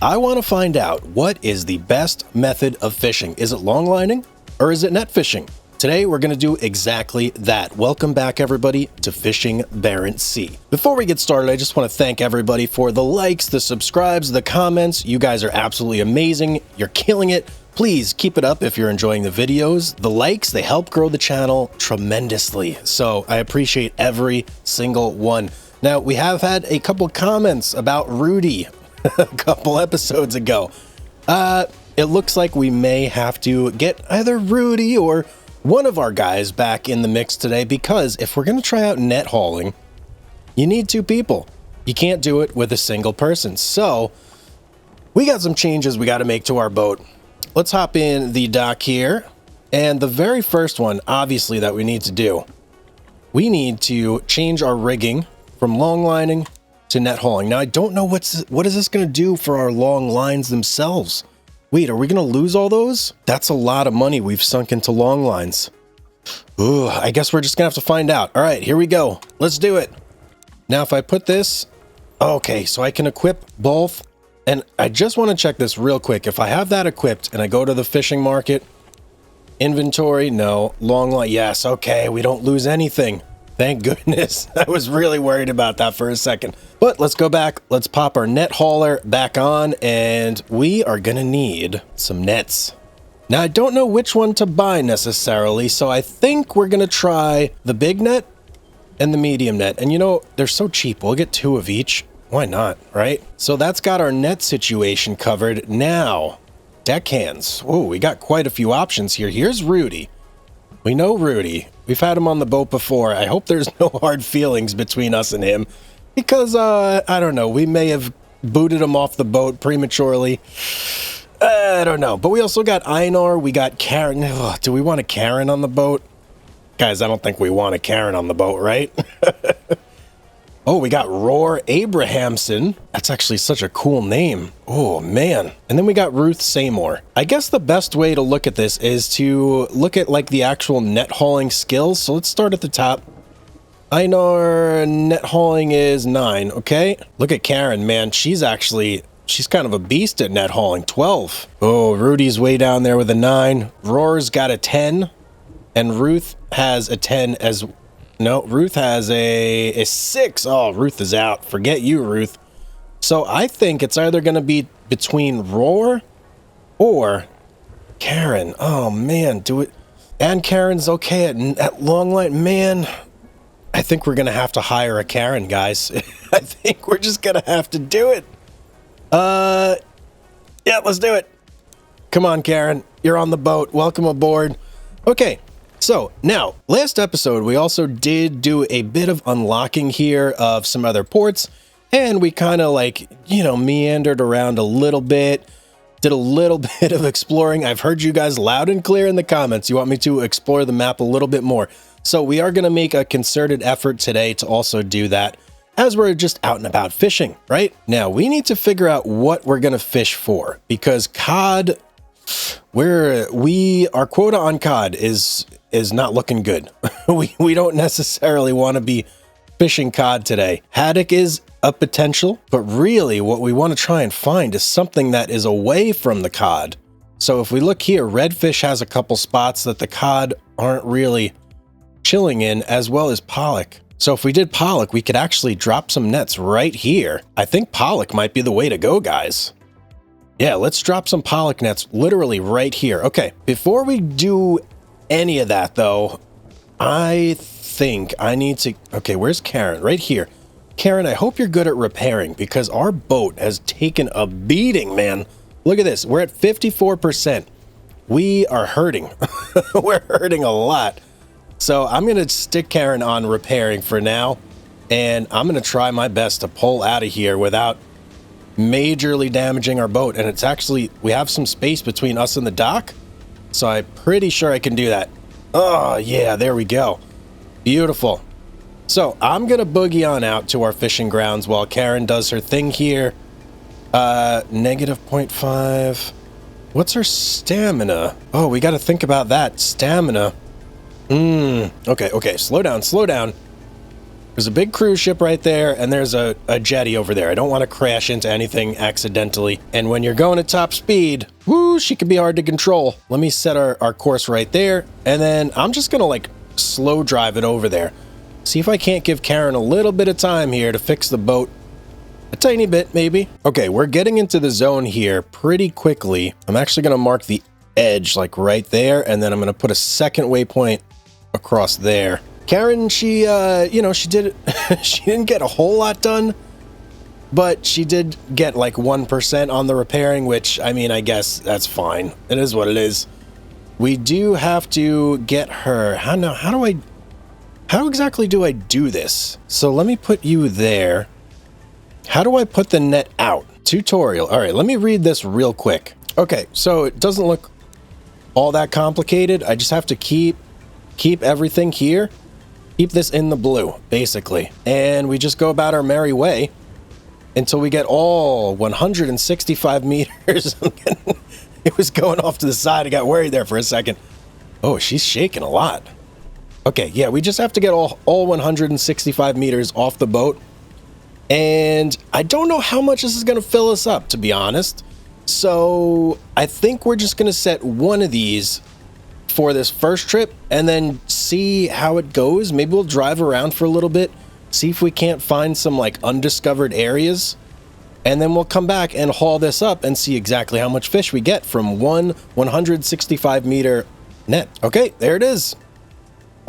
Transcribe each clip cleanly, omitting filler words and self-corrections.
I want to find out what is the best method of fishing. Is it long lining or is it net fishing? Today we're going to do exactly that. Welcome back everybody to Fishing Barents Sea. Before we get started, I just want to thank everybody for the likes, the subscribes, the comments. You guys are absolutely amazing. You're killing it. Please keep it up if you're enjoying the videos. The likes, they help grow the channel tremendously. So I appreciate every single one. Now, we have had a couple comments about Rudy a couple episodes ago. It looks like we may have to get either Rudy or one of our guys back in the mix today, because if we're going to try out net hauling, you need two people. You can't do it with a single person. So we got some changes we got to make to our boat. Let's hop in the dock here. And the very first one, obviously, that we need to do, we need to change our rigging from long lining to net hauling. Now, I don't know what is this going to do for our long lines themselves. Wait, are we going to lose all those? That's a lot of money we've sunk into long lines. Ooh, I guess we're just going to have to find out. All right, here we go. Let's do it. Now, if I put this... Okay, so I can equip both. And I just want to check this real quick. If I have that equipped and I go to the fishing market, inventory, no. Long line, yes. Okay, we don't lose anything. Thank goodness. I was really worried about that for a second. But let's go back. Let's pop our net hauler back on, and we are going to need some nets. Now, I don't know which one to buy necessarily, so I think we're going to try the big net and the medium net. And you know, they're so cheap. We'll get two of each. Why not, right? So that's got our net situation covered. Now, deckhands. Oh, we got quite a few options here. Here's Rudy. We know Rudy. We've had him on the boat before. I hope there's no hard feelings between us and him, because, I don't know, we may have booted him off the boat prematurely. I don't know. But we also got Einar. We got Karen. Ugh, do we want a Karen on the boat? Guys, I don't think we want a Karen on the boat, right? Oh, we got Roar Abrahamson. That's actually such a cool name. Oh, man. And then we got Ruth Seymour. I guess the best way to look at this is to look at like the actual net hauling skills. So let's start at the top. Einar net hauling is 9. Okay. Look at Karen, man. She's kind of a beast at net hauling. 12. Oh, Rudy's way down there with a 9. Roar's got a 10. And Ruth has a 10 as well. No, Ruth has a 6. Oh, Ruth is out. Forget you, Ruth. So I think it's either going to be between Roar or Karen. Oh, man. Do it. And Karen's okay at long line. Man, I think we're going to have to hire a Karen, guys. I think we're just going to have to do it. Yeah, let's do it. Come on, Karen. You're on the boat. Welcome aboard. Okay. So now, last episode, we also did do a bit of unlocking here of some other ports, and we kind of like, you know, meandered around a little bit, did a little bit of exploring. I've heard you guys loud and clear in the comments. You want me to explore the map a little bit more. So we are going to make a concerted effort today to also do that as we're just out and about fishing, right? Now, we need to figure out what we're going to fish for, because cod, our quota on cod is not looking good. we don't necessarily want to be fishing cod today. Haddock is a potential, but really what we want to try and find is something that is away from the cod. So if we look here, redfish has a couple spots that the cod aren't really chilling in, as well as pollock. So if we did pollock, we could actually drop some nets right here. I think pollock might be the way to go, guys. Yeah, let's drop some pollock nets literally right here. Okay, before we do any of that, though, I think I need to... Okay, where's Karen? Right here. Karen, I hope you're good at repairing, because our boat has taken a beating, man. Look at this. We're at 54%. We are hurting. We're hurting a lot. So I'm going to stick Karen on repairing for now, and I'm going to try my best to pull out of here without majorly damaging our boat. And it's actually... we have some space between us and the dock, so I'm pretty sure I can do that. Oh, yeah, there we go. Beautiful. So I'm going to boogie on out to our fishing grounds while Karen does her thing here. Negative 0.5. What's her stamina? Oh, we got to think about that. Stamina. Okay. Slow down. There's a big cruise ship right there, and there's a jetty over there. I don't want to crash into anything accidentally. And when you're going at top speed, whoo, she can be hard to control. Let me set our course right there, and then I'm just going to like slow drive it over there. See if I can't give Karen a little bit of time here to fix the boat. A tiny bit, maybe. Okay, we're getting into the zone here pretty quickly. I'm actually going to mark the edge like right there, and then I'm going to put a second waypoint across there. Karen, she, you know, she didn't get a whole lot done, but she did get like 1% on the repairing, which, I mean, I guess that's fine. It is what it is. We do have to get her. How exactly do I do this? So let me put you there. How do I put the net out? Tutorial. All right, let me read this real quick. Okay, so it doesn't look all that complicated. I just have to keep everything here. Keep this in the blue, basically. And we just go about our merry way until we get all 165 meters. It was going off to the side. I got worried there for a second. Oh, she's shaking a lot. Okay, yeah, we just have to get all 165 meters off the boat. And I don't know how much this is going to fill us up, to be honest. So I think we're just going to set one of these for this first trip and then see how it goes. Maybe we'll drive around for a little bit, see if we can't find some like undiscovered areas, and then we'll come back and haul this up and see exactly how much fish we get from one 165 meter net. Okay, there it is.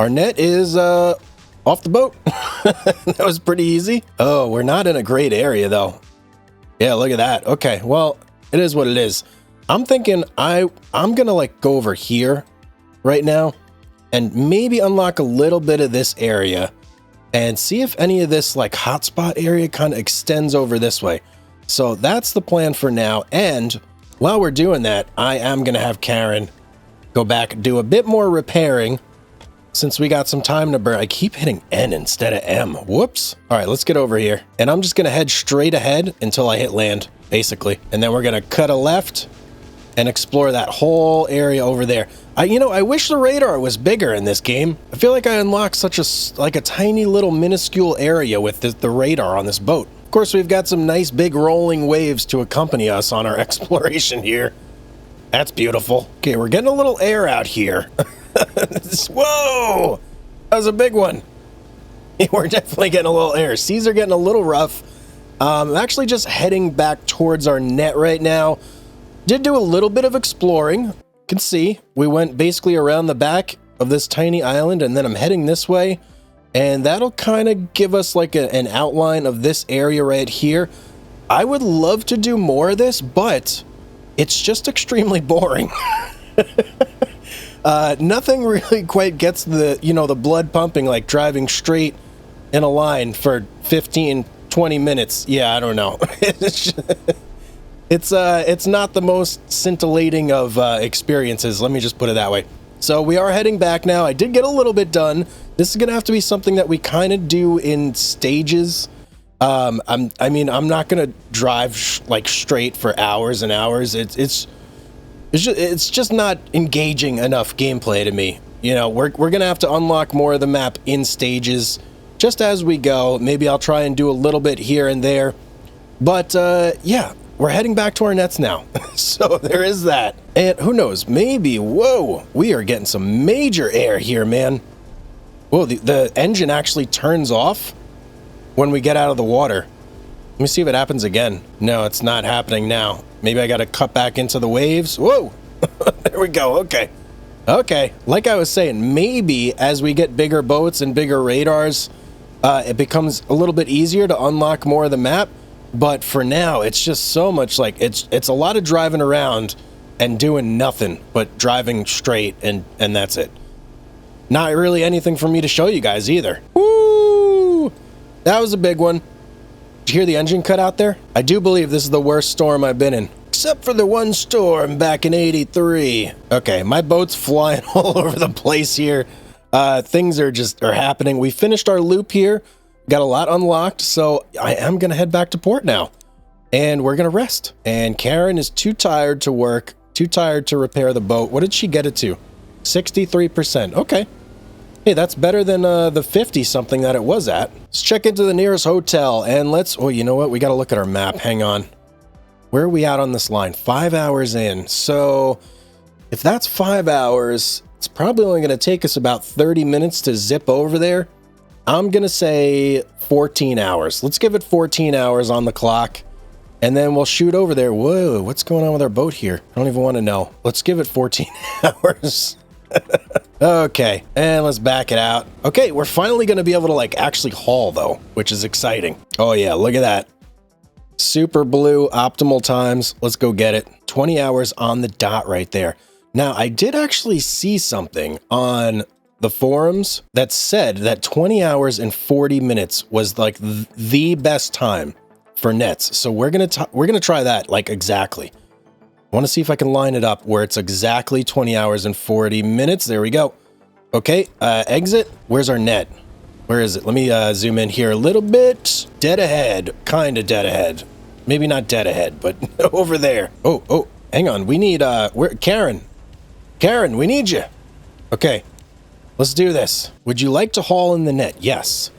Our net is off the boat. That was pretty easy. Oh, we're not in a great area though. Yeah, look at that. Okay, well, it is what it is. I'm thinking I'm gonna like go over here right now and maybe unlock a little bit of this area and see if any of this like hotspot area kind of extends over this way. So that's the plan for now. And while we're doing that, I am gonna have Karen go back and do a bit more repairing since we got some time to burn. I keep hitting N instead of M. Whoops. All right, let's get over here. And I'm just gonna head straight ahead until I hit land, basically. And then we're gonna cut a left and explore that whole area over there. I wish the radar was bigger in this game. I feel like I unlocked such a tiny little minuscule area with the radar on this boat. Of course, we've got some nice big rolling waves to accompany us on our exploration here. That's beautiful. Okay, we're getting a little air out here. Whoa! That was a big one. We're definitely getting a little air. Seas are getting a little rough. I'm actually just heading back towards our net right now. Did do a little bit of exploring. You can see we went basically around the back of this tiny island, and then I'm heading this way, and that'll kind of give us like an outline of this area right here. I would love to do more of this, but it's just extremely boring. Nothing really quite gets the blood pumping like driving straight in a line for 15-20 minutes. Yeah, I don't know. It's not the most scintillating of experiences. Let me just put it that way. So we are heading back now. I did get a little bit done. This is gonna have to be something that we kind of do in stages. I'm not gonna drive like straight for hours and hours. It's just not engaging enough gameplay to me. You know, we're gonna have to unlock more of the map in stages just as we go. Maybe I'll try and do a little bit here and there. But yeah, we're heading back to our nets now. So there is that. And who knows, maybe, whoa, we are getting some major air here, man. Whoa, the engine actually turns off when we get out of the water. Let me see if it happens again. No, it's not happening now. Maybe I got to cut back into the waves. Whoa, there we go. Okay. Okay. Like I was saying, maybe as we get bigger boats and bigger radars, it becomes a little bit easier to unlock more of the map. But for now, it's just so much like it's a lot of driving around and doing nothing but driving straight and that's it. Not really anything for me to show you guys either. Woo! That was a big one. Did you hear the engine cut out there? I do believe this is the worst storm I've been in. Except for the one storm back in '83. Okay, my boat's flying all over the place here. Things are happening. We finished our loop here. Got a lot unlocked, so I am going to head back to port now. And we're going to rest. And Karen is too tired to work, too tired to repair the boat. What did she get it to? 63%. Okay. Hey, that's better than the 50 something that it was at. Let's check into the nearest hotel and oh, you know what? We got to look at our map. Hang on. Where are we at on this line? 5 hours in. So if that's 5 hours, it's probably only going to take us about 30 minutes to zip over there. I'm going to say 14 hours. Let's give it 14 hours on the clock. And then we'll shoot over there. Whoa, what's going on with our boat here? I don't even want to know. Let's give it 14 hours. Okay, and let's back it out. Okay, we're finally going to be able to like actually haul though, which is exciting. Oh yeah, look at that. Super blue, optimal times. Let's go get it. 20 hours on the dot right there. Now, I did actually see something on the forums that said that 20 hours and 40 minutes was like the best time for nets. So we're going to try that like exactly. I want to see if I can line it up where it's exactly 20 hours and 40 minutes. There we go. Okay, exit. Where's our net? Where is it? Let me zoom in here a little bit. Dead ahead. Kind of dead ahead. Maybe not dead ahead, but over there. Oh, hang on. We need, Karen. Karen, we need you. Okay, let's do this. Would you like to haul in the net? Yes.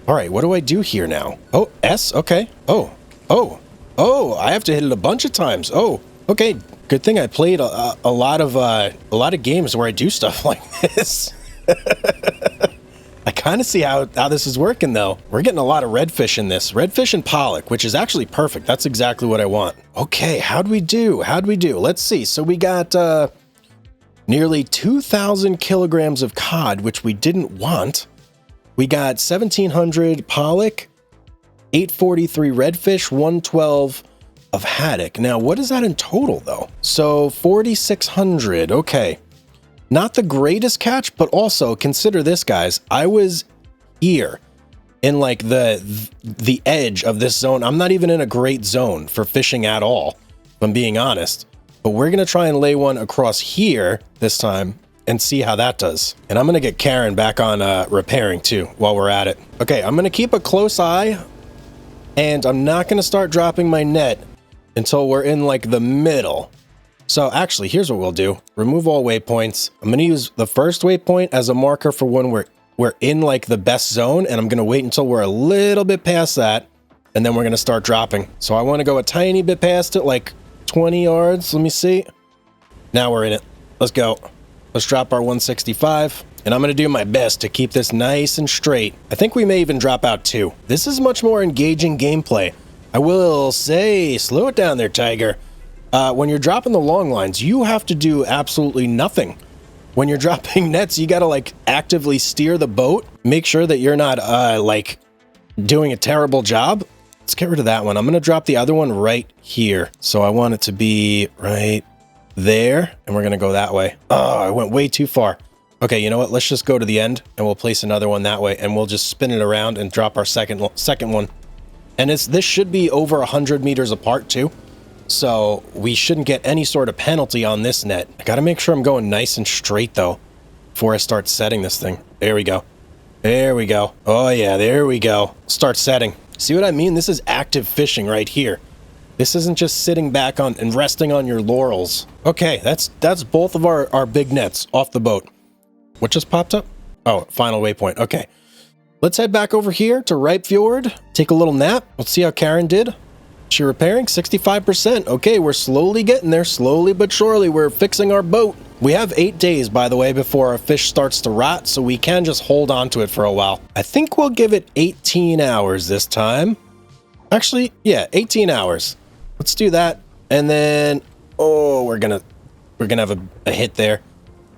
All right, what do I do here now? Oh, S? Okay. Oh, I have to hit it a bunch of times. Oh, okay. Good thing I played a lot of games where I do stuff like this. I kind of see how this is working, though. We're getting a lot of redfish in this. Redfish and pollock, which is actually perfect. That's exactly what I want. Okay, how'd we do? Let's see. So we got nearly 2,000 kilograms of cod, which we didn't want. We got 1,700 pollock, 843 redfish, 112 of haddock. Now, what is that in total, though? So 4,600. Okay. Not the greatest catch, but also consider this, guys. I was here in like the edge of this zone. I'm not even in a great zone for fishing at all, if I'm being honest. But we're going to try and lay one across here this time and see how that does. And I'm going to get Karen back on repairing too while we're at it. Okay, I'm going to keep a close eye, and I'm not going to start dropping my net until we're in like the middle. So actually, here's what we'll do. Remove all waypoints. I'm going to use the first waypoint as a marker for when we're in like the best zone, and I'm going to wait until we're a little bit past that, and then we're going to start dropping. So I want to go a tiny bit past it, like 20 yards. Let me see. Now we're in it. Let's go. Let's drop our 165, and I'm going to do my best to keep this nice and straight. I think we may even drop out 2. This is much more engaging gameplay. I will say, slow it down there, Tiger. When you're dropping the long lines, you have to do absolutely nothing. When you're dropping nets, you got to like actively steer the boat. Make sure that you're not like doing a terrible job. Let's get rid of that one. I'm going to drop the other one right here. So I want it to be right there, and we're going to go that way. Oh, I went way too far. Okay, you know what? Let's just go to the end, and we'll place another one that way, and we'll just spin it around and drop our second one. And this should be over 100 meters apart too. So we shouldn't get any sort of penalty on this net. I got to make sure I'm going nice and straight though before I start setting this thing. There we go. There we go. Oh yeah, there we go. Start setting. See what I mean? This is active fishing right here. This isn't just sitting back on and resting on your laurels. Okay, that's both of our big nets off the boat. What just popped up? Oh, final waypoint. Okay. Let's head back over here to Ripe Fjord. Take a little nap. Let's see how Karen did. She repairing 65%. Okay, we're slowly getting there. Slowly but surely, we're fixing our boat. We have 8 days, by the way, before our fish starts to rot, so we can just hold on to it for a while. I think we'll give it 18 hours this time. Actually, yeah, 18 hours. Let's do that. And then, oh, we're gonna have a hit there.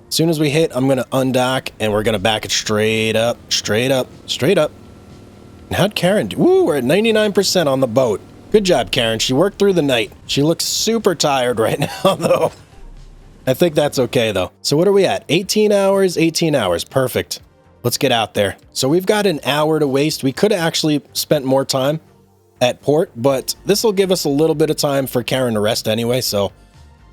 As soon as we hit, I'm gonna undock, and we're gonna back it straight up, straight up, straight up. And how'd Karen do? Woo, we're at 99% on the boat. Good job, Karen. She worked through the night. She looks super tired right now, though. I think that's okay, though. So what are we at? 18 hours, 18 hours. Perfect. Let's get out there. So we've got an hour to waste. We could have actually spent more time at port, but this will give us a little bit of time for Karen to rest anyway, so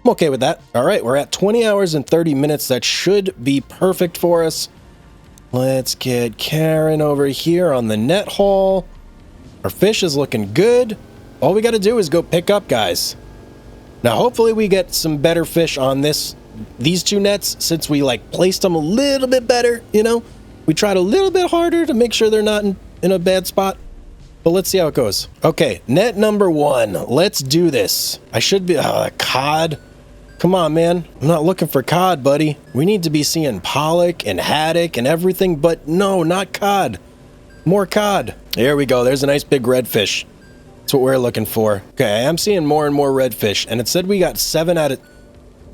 I'm okay with that. All right, we're at 20 hours and 30 minutes. That should be perfect for us. Let's get Karen over here on the net haul. Our fish is looking good. All we got to do is go pick up, guys. Now, hopefully we get some better fish on these two nets, since we like placed them a little bit better, you know? We tried a little bit harder to make sure they're not in a bad spot. But let's see how it goes. Okay, net number 1. Let's do this. I should be... cod. Come on, man. I'm not looking for cod, buddy. We need to be seeing pollock and haddock and everything, but no, not cod. More cod. There we go. There's a nice big redfish. That's what we're looking for. Okay, I'm seeing more and more redfish, and it said we got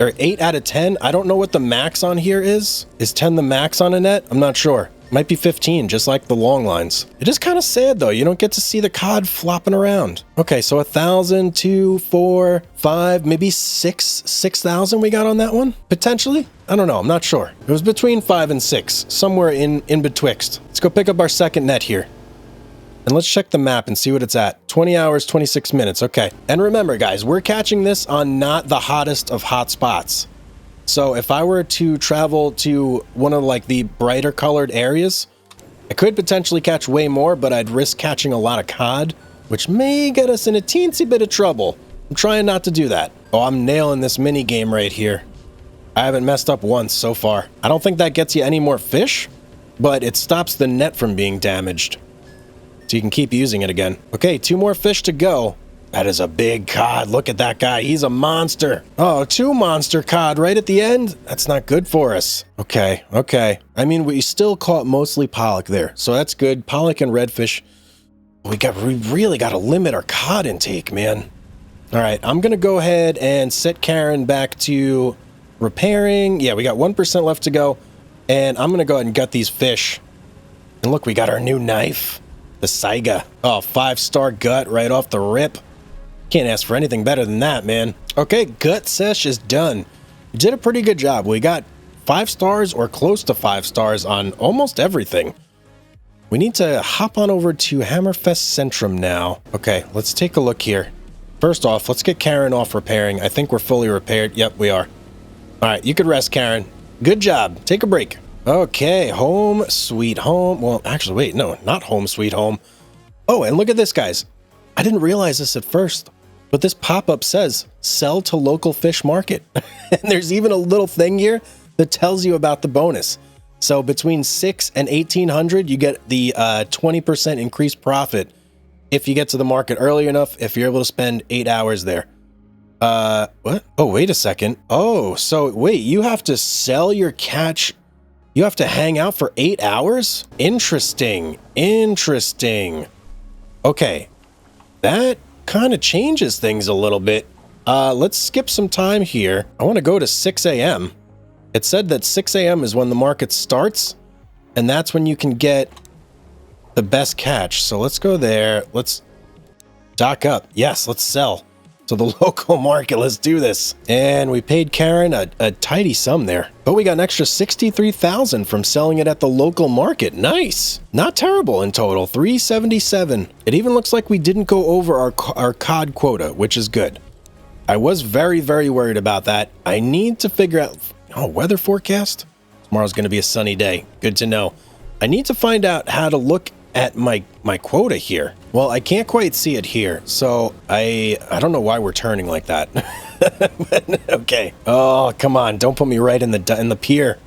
8 out of 10. I don't know what the max on here is. Is 10 the max on a net? I'm not sure. Might be 15, just like the long lines. It is kind of sad, though. You don't get to see the cod flopping around. Okay, so 1,000, 2, 4, 5, maybe 6,000 we got on that one? Potentially? I don't know. I'm not sure. It was between 5 and 6, somewhere in betwixt. Let's go pick up our second net here. And let's check the map and see what it's at. 20 hours, 26 minutes. Okay. And remember, guys, we're catching this on not the hottest of hot spots. So if I were to travel to one of like the brighter colored areas, I could potentially catch way more, but I'd risk catching a lot of cod, which may get us in a teensy bit of trouble. I'm trying not to do that. Oh, I'm nailing this mini game right here. I haven't messed up once so far. I don't think that gets you any more fish, but it stops the net from being damaged. So you can keep using it again. Okay, 2 more fish to go. That is a big cod. Look at that guy. He's a monster. Oh, 2 monster cod right at the end? That's not good for us. Okay, okay. I mean, we still caught mostly pollock there, so that's good. Pollock and redfish. We really got to limit our cod intake, man. All right, I'm going to go ahead and set Karen back to repairing. Yeah, we got 1% left to go, and I'm going to go ahead and gut these fish. And look, we got our new knife. The Saiga. Oh, 5-star gut right off the rip. Can't ask for anything better than that, man. Okay, gut sesh is done. You did a pretty good job. We got 5 stars or close to 5 stars on almost everything. We need to hop on over to Hammerfest Centrum now. Okay, let's take a look here. First off, let's get Karen off repairing. I think we're fully repaired. Yep, we are. All right, you could rest, Karen. Good job. Take a break. Okay, home sweet home. Well, actually, wait, no, not home sweet home. Oh, and look at this, guys. I didn't realize this at first, but this pop-up says sell to local fish market. And there's even a little thing here that tells you about the bonus. So between 6 and 1,800, you get the 20% increased profit if you get to the market early enough, if you're able to spend 8 hours there. What? Oh, wait a second. Oh, so wait, you have to sell your catch. You have to hang out for 8 hours? Interesting. Interesting. Okay. That kind of changes things a little bit. Let's skip some time here. I want to go to 6 a.m. It said that 6 a.m. is when the market starts, and that's when you can get the best catch. So let's go there. Let's dock up. Yes, let's sell to the local market. Let's do this. And we paid Karen a tidy sum there, but we got an extra 63,000 from selling it at the local market. Nice. Not terrible in total. 377. It even looks like we didn't go over our cod quota, which is good. I was very, very worried about that. I need to figure out... Oh, weather forecast? Tomorrow's going to be a sunny day. Good to know. I need to find out how to look at my quota here. Well, I can't quite see it here, so I don't know why we're turning like that. But, okay. Oh, come on. Don't put me right in the pier.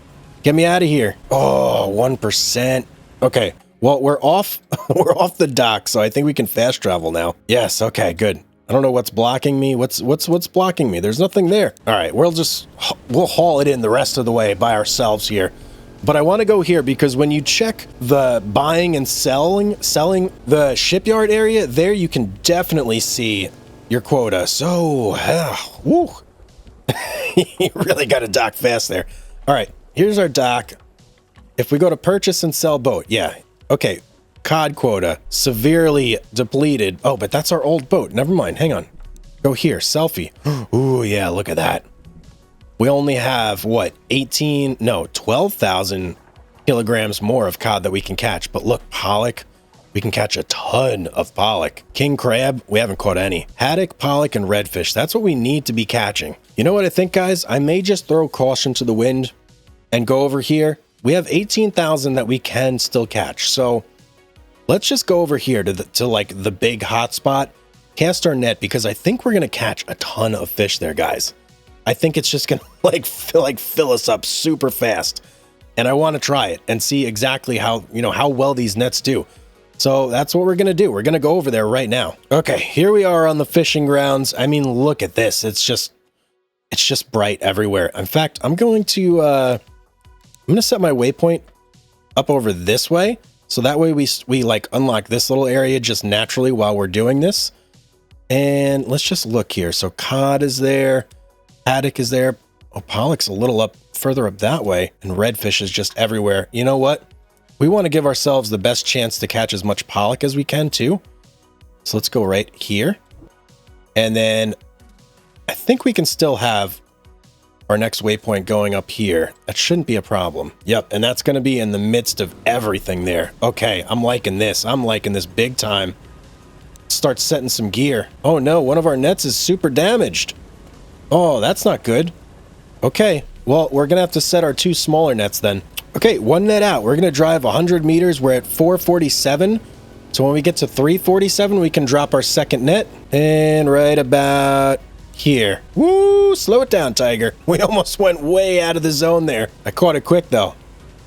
Get me out of here. Oh, 1%. Okay. Well, we're off we're off the dock, so I think we can fast travel now. Yes, okay, good. I don't know what's blocking me. What's blocking me? There's nothing there. All right, we'll haul it in the rest of the way by ourselves here. But I want to go here because when you check the buying and selling the shipyard area, there you can definitely see your quota. So, woo. You really got to dock fast there. All right, here's our dock. If we go to purchase and sell boat, yeah, okay. Cod quota, severely depleted. Oh, but that's our old boat. Never mind. Hang on. Go here. Selfie. Ooh, yeah, look at that. We only have, what, 12,000 kilograms more of cod that we can catch. But look, pollock, we can catch a ton of pollock. King crab, we haven't caught any. Haddock, pollock, and redfish. That's what we need to be catching. You know what I think, guys? I may just throw caution to the wind and go over here. We have 18,000 that we can still catch. So let's just go over here to like the big hot spot, cast our net, because I think we're going to catch a ton of fish there, guys. I think it's just going to fill us up super fast. and I want to try it and see exactly how, how well these nets do. So that's what we're going to do. We're going to go over there right now. Okay, here we are on the fishing grounds. I mean, look at this. It's just bright everywhere. In fact, I'm going to set my waypoint up over this way. So that way we like unlock this little area just naturally while we're doing this. And let's just look here. So cod is there. Haddock is there. Oh, pollock's a little further up that way. And redfish is just everywhere. You know what? We want to give ourselves the best chance to catch as much pollock as we can too. So let's go right here. And then I think we can still have our next waypoint going up here. That shouldn't be a problem. Yep, and that's going to be in the midst of everything there. Okay, I'm liking this. I'm liking this big time. Start setting some gear. Oh no, one of our nets is super damaged. Oh, that's not good. Okay, well, we're going to have to set our 2 smaller nets then. Okay, 1 net out. We're going to drive 100 meters. We're at 447. So when we get to 347, we can drop our second net. And right about here. Woo! Slow it down, Tiger. We almost went way out of the zone there. I caught it quick, though.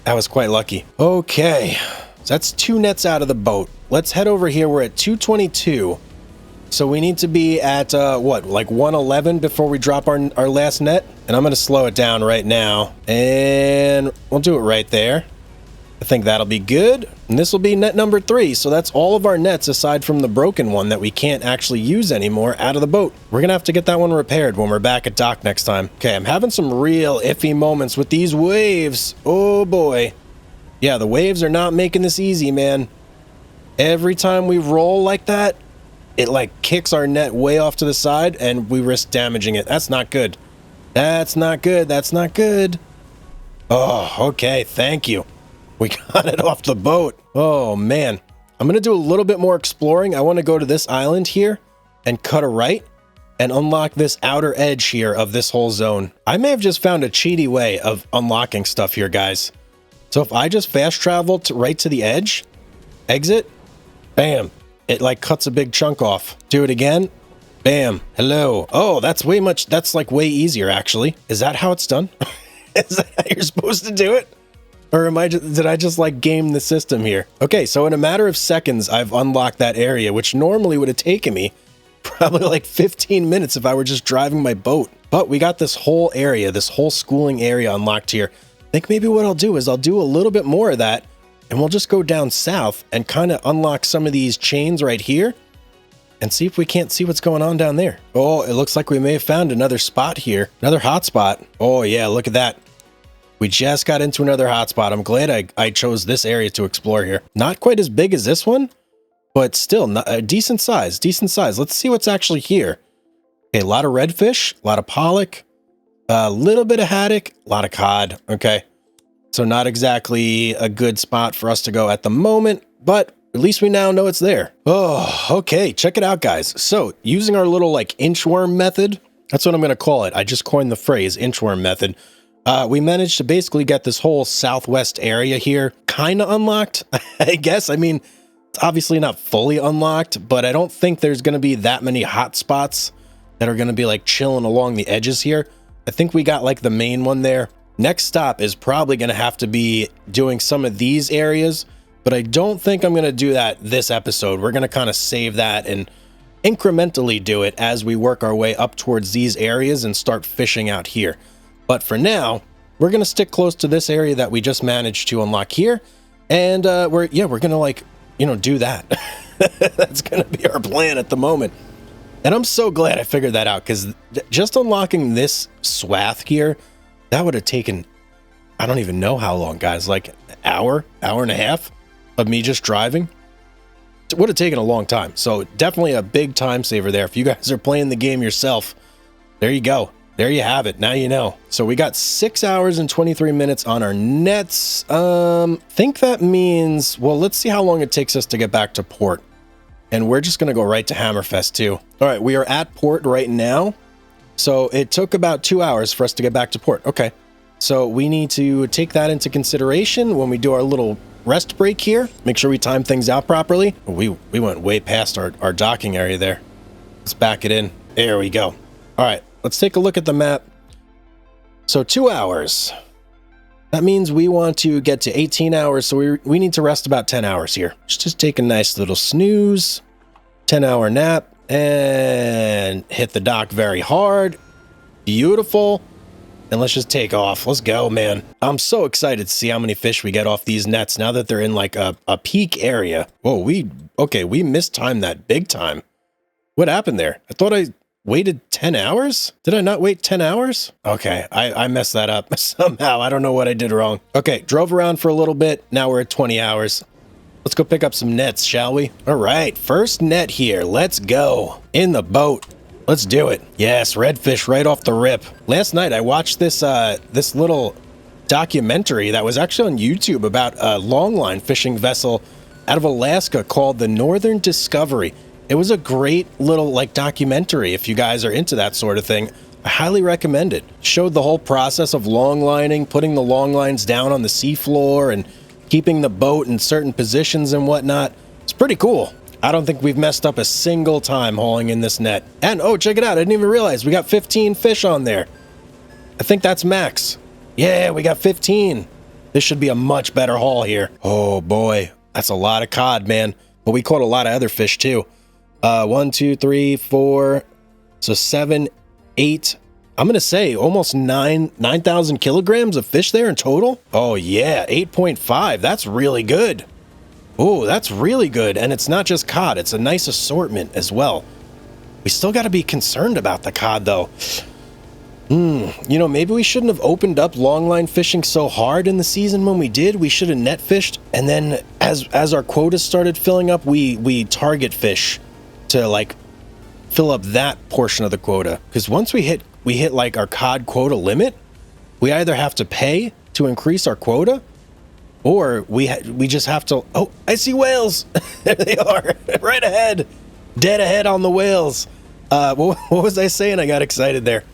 That was quite lucky. Okay, so that's 2 nets out of the boat. Let's head over here. We're at 222. So we need to be at, what, like 111 before we drop our last net? And I'm going to slow it down right now. And we'll do it right there. I think that'll be good. And this will be net number 3. So that's all of our nets aside from the broken one that we can't actually use anymore out of the boat. We're going to have to get that one repaired when we're back at dock next time. Okay, I'm having some real iffy moments with these waves. Oh boy. Yeah, the waves are not making this easy, man. Every time we roll like that, it like kicks our net way off to the side and we risk damaging it. That's not good. That's not good. That's not good. Oh, okay. Thank you. We got it off the boat. Oh, man. I'm going to do a little bit more exploring. I want to go to this island here and cut a right and unlock this outer edge here of this whole zone. I may have just found a cheaty way of unlocking stuff here, guys. So if I just fast travel right to the edge, exit, bam, it like cuts a big chunk off. Do it again. Bam. Hello. Oh, that's like way easier, actually. Is that how it's done? Is that how you're supposed to do it? Or did I just like game the system here? Okay, so in a matter of seconds, I've unlocked that area, which normally would have taken me probably like 15 minutes if I were just driving my boat. But we got this whole area, this whole schooling area unlocked here. I think maybe what I'll do is I'll do a little bit more of that and we'll just go down south and kind of unlock some of these chains right here and see if we can't see what's going on down there. Oh, it looks like we may have found another spot here, another hot spot. Oh yeah, look at that. We just got into another hotspot. I'm glad I chose this area to explore here. Not quite as big as this one, but still not, a decent size, decent size. Let's see what's actually here. Okay, a lot of redfish, a lot of pollock, a little bit of haddock, a lot of cod. Okay, so not exactly a good spot for us to go at the moment, but at least we now know it's there. Oh, okay, check it out, guys. So using our little like inchworm method, that's what I'm going to call it. I just coined the phrase inchworm method. We managed to basically get this whole southwest area here kind of unlocked, I guess. I mean, it's obviously not fully unlocked, but I don't think there's going to be that many hot spots that are going to be like chilling along the edges here. I think we got like the main one there. Next stop is probably going to have to be doing some of these areas, but I don't think I'm going to do that this episode. We're going to kind of save that and incrementally do it as we work our way up towards these areas and start fishing out here. But for now, we're going to stick close to this area that we just managed to unlock here. And we're going to like, do that. That's going to be our plan at the moment. And I'm so glad I figured that out because just unlocking this swath here, that would have taken, I don't even know how long, guys, like an hour and a half of me just driving. It would have taken a long time. So definitely a big time saver there. If you guys are playing the game yourself, there you go. There you have it. Now you know. So we got 6 hours and 23 minutes on our nets. Think that means, well, let's see how long it takes us to get back to port. And we're just going to go right to Hammerfest too. All right, we are at port right now. So it took about 2 hours for us to get back to port. Okay. So we need to take that into consideration when we do our little rest break here. Make sure we time things out properly. We went way past our docking area there. Let's back it in. There we go. All right. Let's take a look at the map. So 2 hours. That means we want to get to 18 hours, so we need to rest about 10 hours here. Let's just take a nice little snooze, 10-hour nap, and hit the dock very hard. Beautiful. And let's just take off. Let's go, man. I'm so excited to see how many fish we get off these nets now that they're in like a peak area. Whoa, we mistimed that big time. What happened there? I thought I waited 10 hours? Did I not wait 10 hours? Okay, I messed that up somehow. I don't know what I did wrong. Okay, drove around for a little bit. Now we're at 20 hours. Let's go pick up some nets, shall we? All right, first net here. Let's go. In the boat. Let's do it. Yes, redfish right off the rip. Last night I watched this this little documentary that was actually on YouTube about a longline fishing vessel out of Alaska called the Northern Discovery. It was a great little like documentary if you guys are into that sort of thing. I highly recommend it. Showed the whole process of longlining, putting the long lines down on the seafloor and keeping the boat in certain positions and whatnot. It's pretty cool. I don't think we've messed up a single time hauling in this net. And, oh, check it out. I didn't even realize we got 15 fish on there. I think that's max. Yeah, we got 15. This should be a much better haul here. Oh, boy. That's a lot of cod, man. But we caught a lot of other fish, too. 1, 2, 3, 4. So 7, 8. I'm going to say almost 9,000 kilograms of fish there in total. Oh, yeah. 8.5. That's really good. Oh, that's really good. And it's not just cod. It's a nice assortment as well. We still got to be concerned about the cod, though. You know, maybe we shouldn't have opened up longline fishing so hard in the season when we did. We should have net fished. And then as our quotas started filling up, we target fish to, like, fill up that portion of the quota. Because once we hit like our cod quota limit, we either have to pay to increase our quota, or we just have to... Oh, I see whales. There they are. Right ahead. Dead ahead on the whales. What was I saying? I got excited there.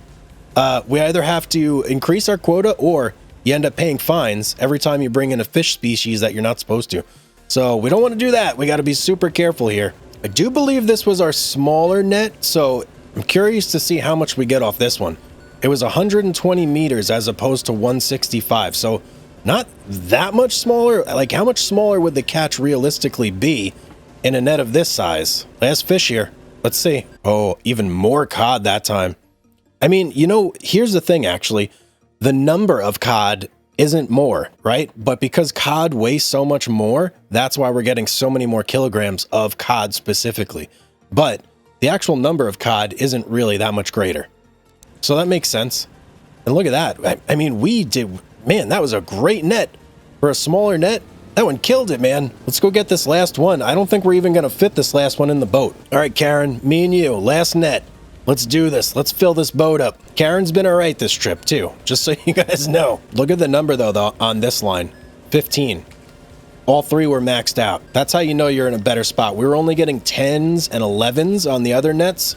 We either have to increase our quota, or you end up paying fines every time you bring in a fish species that you're not supposed to. So we don't want to do that. We got to be super careful here. I do believe this was our smaller net, so I'm curious to see how much we get off this one. It was 120 meters as opposed to 165, so... not that much smaller. Like, how much smaller would the catch realistically be in a net of this size? Last fish here. Let's see. Oh, even more cod that time. I mean, you know, here's the thing, actually. The number of cod isn't more, right? But because cod weighs so much more, that's why we're getting so many more kilograms of cod specifically. But the actual number of cod isn't really that much greater. So that makes sense. And look at that. I mean, we did... Man, that was a great net. For a smaller net, that one killed it, man. Let's go get this last one. I don't think we're even going to fit this last one in the boat. All right, Karen, me and you, last net. Let's do this. Let's fill this boat up. Karen's been all right this trip, too, just so you guys know. Look at the number, though, on this line. 15. All three were maxed out. That's how you know you're in a better spot. We were only getting 10s and 11s on the other nets.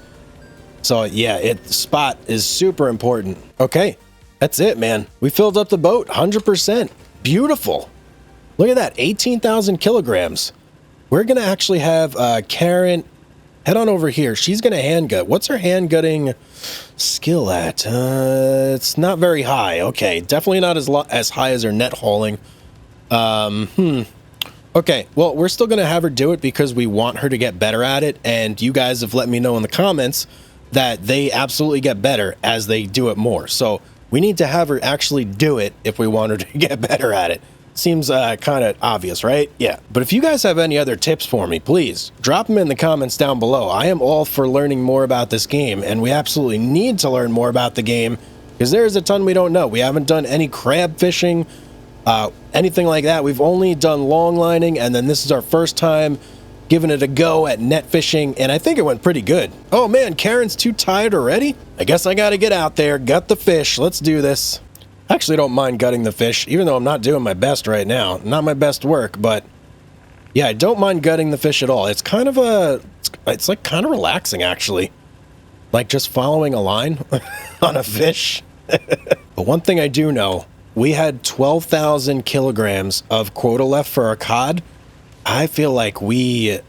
So, yeah, spot is super important. Okay. That's it, man. We filled up the boat, 100%. Beautiful. Look at that, 18,000 kilograms. We're going to actually have Karen head on over here. She's going to hand gut. What's her hand gutting skill at? It's not very high. Okay, definitely not as high as her net hauling. Okay, well, we're still going to have her do it because we want her to get better at it. And you guys have let me know in the comments that they absolutely get better as they do it more. So... we need to have her actually do it if we want her to get better at it. Seems kind of obvious, right? Yeah. But if you guys have any other tips for me, please drop them in the comments down below. I am all for learning more about this game, and we absolutely need to learn more about the game because there's a ton we don't know. We haven't done any crab fishing, anything like that. We've only done long lining, and then this is our first time giving it a go at net fishing, and I think it went pretty good. Oh man, Karen's too tired already? I guess I gotta get out there, gut the fish. Let's do this. I actually don't mind gutting the fish, even though I'm not doing my best right now. Not my best work, but yeah, I don't mind gutting the fish at all. It's kind of it's like kind of relaxing, actually. Like just following a line on a fish. But one thing I do know, we had 12,000 kilograms of quota left for our cod. I feel like we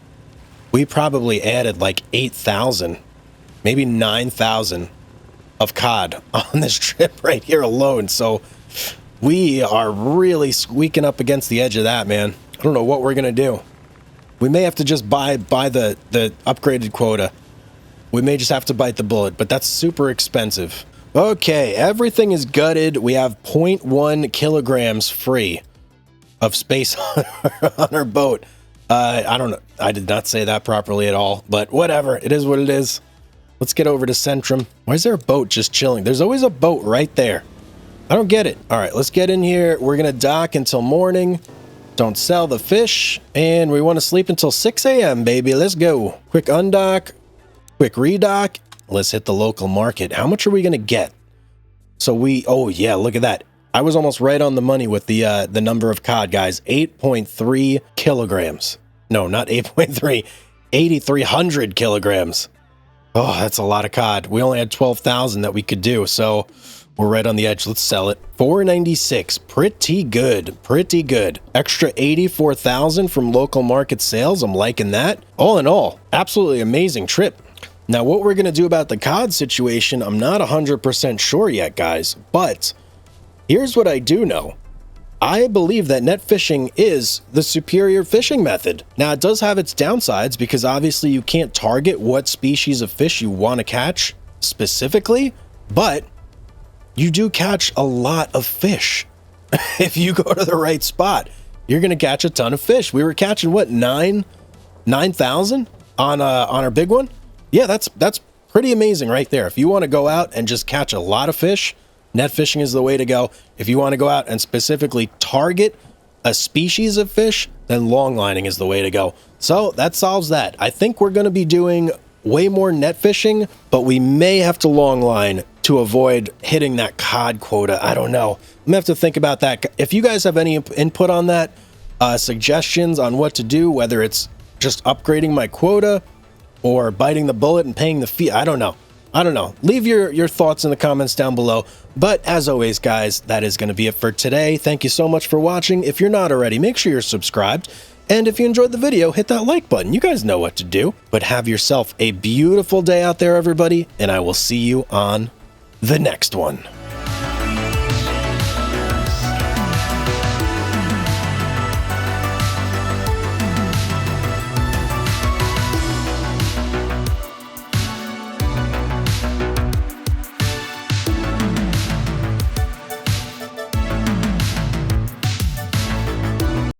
probably added like 8,000, maybe 9,000 of cod on this trip right here alone. So We are really squeaking up against the edge of that, man. I don't know what we're gonna do. We may have to just buy the upgraded quota. We may just have to bite the bullet, but that's super expensive. Okay, everything is gutted. We have 0.1 kilograms free of space on our boat. I don't know. I did not say that properly at all, but whatever. It is what it is. Let's get over to Centrum. Why is there a boat just chilling? There's always a boat right there. I don't get it. All right, let's get in here. We're going to dock until morning. Don't sell the fish. And we want to sleep until 6 a.m., baby. Let's go. Quick undock. Quick redock. Let's hit the local market. How much are we going to get? So oh yeah, look at that. I was almost right on the money with the number of cod, guys. 8.3 kilograms. No, not 8.3. 8,300 kilograms. Oh, that's a lot of cod. We only had 12,000 that we could do, so we're right on the edge. Let's sell it. 496. Pretty good. Pretty good. Extra 84,000 from local market sales. I'm liking that. All in all, absolutely amazing trip. Now, what we're going to do about the cod situation, I'm not 100% sure yet, guys, but here's what I do know. I believe that net fishing is the superior fishing method. Now, it does have its downsides because obviously you can't target what species of fish you want to catch specifically, but you do catch a lot of fish. If you go to the right spot, you're going to catch a ton of fish. We were catching, what, 9,000 on our big one? Yeah, that's pretty amazing right there. If you want to go out and just catch a lot of fish, net fishing is the way to go. If you want to go out and specifically target a species of fish, then long lining is the way to go. So that solves that. I think we're going to be doing way more net fishing, but we may have to long line to avoid hitting that cod quota. I don't know. I'm gonna have to think about that. If you guys have any input on that, suggestions on what to do, whether it's just upgrading my quota or biting the bullet and paying the fee, I don't know. Leave your thoughts in the comments down below. But as always, guys, that is going to be it for today. Thank you so much for watching. If you're not already, make sure you're subscribed. And if you enjoyed the video, hit that like button. You guys know what to do. But have yourself a beautiful day out there, everybody. And I will see you on the next one.